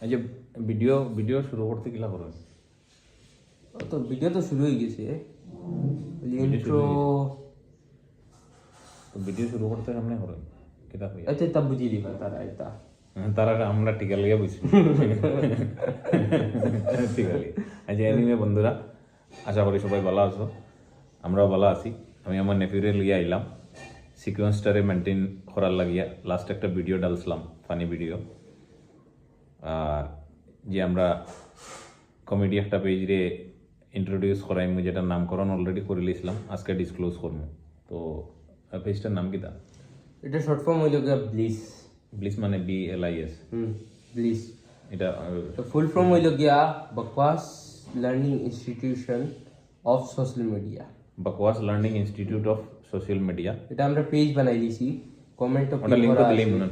এই যে ভিডিও শুরু করতে কিলা করেন? তো ভিডিও তো শুরু হয়ে গেছে ইন্ট্রো। তো ভিডিও শুরু করতে সামনে করেন কিতা হইয়া আচ্ছা তা বুঝিয়ে দিবা তারা এটা তারা আমরা টিকা লেগে বুঝছি ঠিক আছে। আচ্ছা এনিমে বন্ধুরা, আশা করি সবাই ভালো আছো, আমরাও ভালো আছি। আমি আমার নেফিউরে লিয়ে আইলাম সিকোয়েন্সটারে মেনটেন করার লাগিয়া লাস্ট একটা ভিডিও ডালছিলাম, ফানি ভিডিও। আর যে আমরা কমেডি একটা পেজরে ইন্ট্রোডিউস করাইমু, যেটার নামকরণ অলরেডি করে লিয়েছিলাম, আজকে ডিসক্লোজ করবো। তো পেজটার নাম কিতা? এটা শর্ট ফর্ম হইল গিয়া ব্লিস। ব্লিস মানে BLIS। ব্লিস এটা তো ফুল ফর্ম হইল গিয়া বকওয়াস learning institution of social media. বকওয়াস learning institute of social media. এটা আমরা পেজ বানাই দিছি, কমেন্ট ওটা লিংক দিলাম না,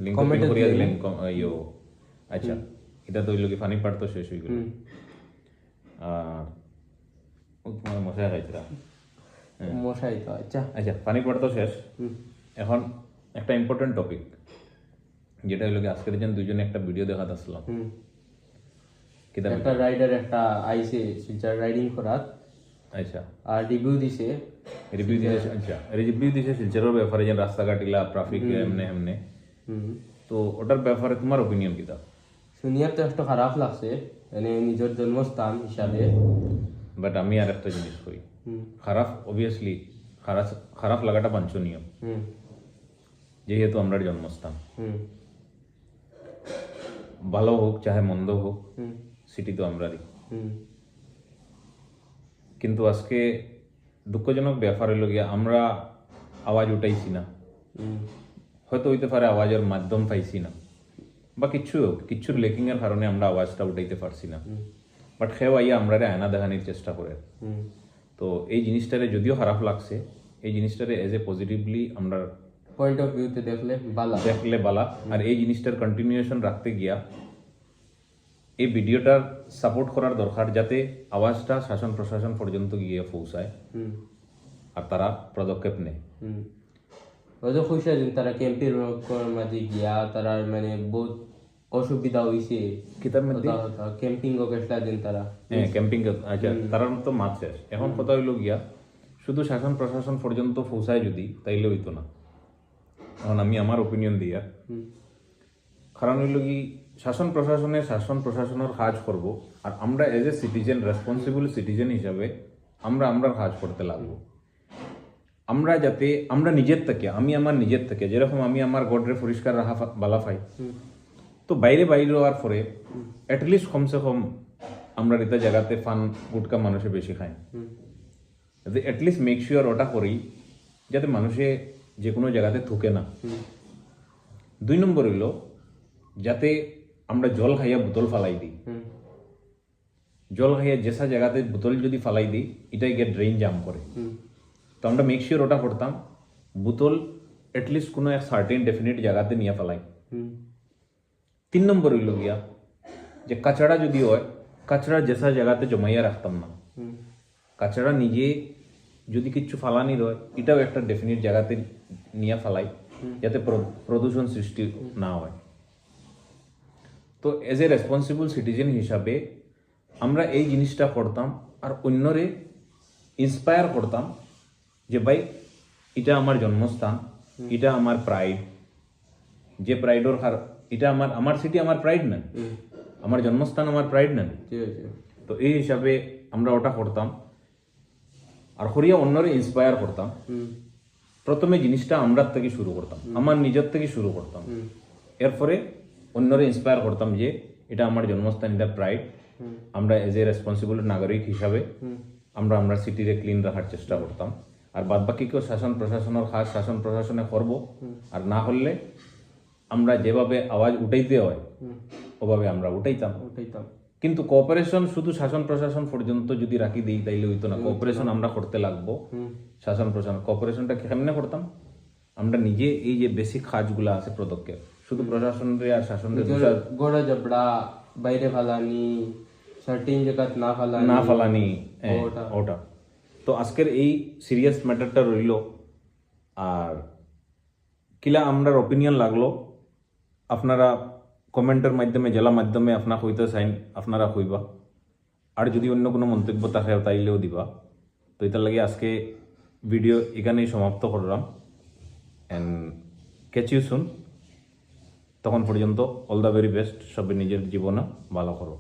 লিংক কমেন্ট করিয়া দিলাম ইয়ো। আচ্ছা এটা তো হইল কি ফানি পার্ট তো শেষ হয়ে গেল। আর তোমার মশাই খাইছিলা মশাই তো আচ্ছা আচ্ছা ফানি পার্ট তো শেষ। এখন একটা ইম্পর্টেন্ট টপিক, যেটা হইল কি আজকের দিন দুইজনে একটা ভিডিও দেখাতে আসলাম। কিতা একটা রাইডার একটা আইসে শিলচর রাইডিং করাত, আচ্ছা আর রিভিউ দিছে। রিভিউ দিছে, আচ্ছা রিভিউ দিছে শিলচরের ব্যাপারে, যে রাস্তাঘাট ইলা ট্রাফিক এমনে এমনে। তো ওটার ব্যাপারে তোমার ওপিনিয়ন কিতা? শুনিয়া তো একটু খারাপ লাগছে, মানে নিজের জন্মস্থান হিসাবে। বাট আমি আর একটা জিনিস কই, খারাপ অবভিয়াসলি খারাপ লাগাটা বাঞ্ছনীয়, যেহেতু আমরা জন্মস্থান। ভালো হোক চাহে মন্দ হোক, সিটি তো আমরারই। কিন্তু আজকে দুঃখজনক ব্যাপার হইল গিয়া আমরা আওয়াজ উঠাইছি না, হয়তো হইতে পারে আওয়াজের মাধ্যম পাইছি না, বা কিচ্ছুর লেকিং এর কারণে আমরা আওয়াজটা উঠাইতে পারছি না। বাট খেয়ে আইয়া আমরা আয়না দেখানোর চেষ্টা করে। তো এই জিনিসটারে যদিও খারাপ লাগছে, এই জিনিসটারে এজ এ পজিটিভলি আমরা পয়েন্ট অফ ভিউতে দেখলে বালা। আর এই জিনিসটার কন্টিনিউয়েশন রাখতে গিয়া এই ভিডিওটার সাপোর্ট করার দরকার, যাতে আওয়াজটা শাসন প্রশাসন পর্যন্ত গিয়ে পৌঁছায় আর তারা পদক্ষেপ নেয়। হয়তো খুশি আছেন তারা ক্যাম্পের মাঝে গিয়া তারা মানে বহুত অসুবিধা হইছে। কিতাব মধ্যে ক্যাম্পিং ও গেছলা দেন তারা। হ্যাঁ ক্যাম্পিং, আচ্ছা তারা তো মাছ শেষ। এখন কথা হইল গিয়া শুধু শাসন প্রশাসন পর্যন্ত পৌঁছায় যদি, তাইলে হইতো না। এখন আমি আমার ওপিনিয়ন দিয়া, কারণ হইল কি শাসন প্রশাসনের কাজ করব, আর আমরা as a citizen, responsible citizen হিসাবে আমরা কাজ করতে লাগবো। আমরা যাতে আমরা নিজের থেকে, আমি আমার নিজের থেকে, যেরকম আমি আমার গডরে পরিষ্কার রাখা বালা পাই, তো বাইরে হওয়ার পরে অ্যাটলিস্ট কমসে কম আমরা রিতা জায়গাতে ফান গুটকা মানুষে বেশি খায়, যাতে অ্যাটলিস্ট মেক শিওর ওটা করি যাতে মানুষে যে কোনো জায়গাতে থুকে না। 2 নম্বর হইল যাতে আমরা জল খাইয়া বোতল ফালাই দিই, জল খাইয়া যেসা জায়গাতে বোতল যদি ফালাই দিই, এটাই গিয়ে ড্রেন জাম করে। তো আমরা মেক শিওর ওটা করতাম বোতল অ্যাটলিস্ট কোনো এক সার্টেন ডেফিনেট জায়গাতে নিয়ে ফেলাই। 3 নম্বর হইল গিয়া যে কাচড়া যদি হয়, কাচড়া যেসা জায়গাতে জমাইয়া রাখতাম না, কাচড়া নিজে যদি কিছু ফালানি হয়, এটাও একটা ডেফিনেট জায়গাতে নিয়ে ফেলাই, যাতে প্রদূষণ সৃষ্টি না হয়। তো এজ এ রেসপন্সিবল সিটিজেন হিসাবে আমরা এই জিনিসটা করতাম, আর অন্যরে ইন্সপায়ার করতাম যে ভাই এটা আমার জন্মস্থান, এটা আমার প্রাইড, যে প্রাইডর এটা আমার সিটি আমার প্রাইড না, আমার জন্মস্থান আমার প্রাইড না। তো এই হিসাবে আমরা ওটা করতাম, আর করিয়া অন্যরে ইন্সপায়ার করতাম। প্রথমে জিনিসটা আমরার থেকে শুরু করতাম, আমার নিজের থেকে শুরু করতাম, এরপরে অন্যরে ইন্সপায়ার করতাম যে এটা আমার জন্মস্থান, এটা প্রাইড। আমরা এজ এ রেসপন্সিবল নাগরিক হিসাবে আমরা সিটিরে ক্লিন রাখার চেষ্টা করতাম, আর বাদ বাকি কেউ শাসন প্রশাসনে করবো, আর না হলে আমরা যেভাবে আওয়াজ উঠাইতে হয় ওভাবে আমরা উঠাইতাম। কিন্তু কোঅপারেশন শুধু শাসন প্রশাসন পর্যন্ত যদি রাখি দিই, তাইলে হইতো না। কোঅপারেশন আমরা করতে লাগবো। শাসন প্রশাসন কোঅপারেশনটা কেমনে করতাম? আমরা নিজে এই যে বেসিক কাজগুলা আছে পদক্ষেপ, শুধু প্রশাসনের আর শাসনের গোড়া জবড়া বাইরে ফালানি, সার্টিন জায়গাত না ফালানি ওটা। তো আজকের এই সিরিয়াস ম্যাটারটা রইল, আর কিলা আমরার ওপিনিয়ন লাগলো আপনারা কমেন্টের মাধ্যমে জেলা মাধ্যমে আপনার হইতে চাইন আপনারা কইবা, আর যদি অন্য কোনো মন্তব্য থাকে তাইলেও দিবা। তো এটার লাগে আজকে ভিডিও এখানেই সমাপ্ত করলাম, অ্যান্ড ক্যাচ ইউ সুন। তখন পর্যন্ত অল দ্য ভেরি বেস্ট, সবাই নিজের জীবনে ভালো করো।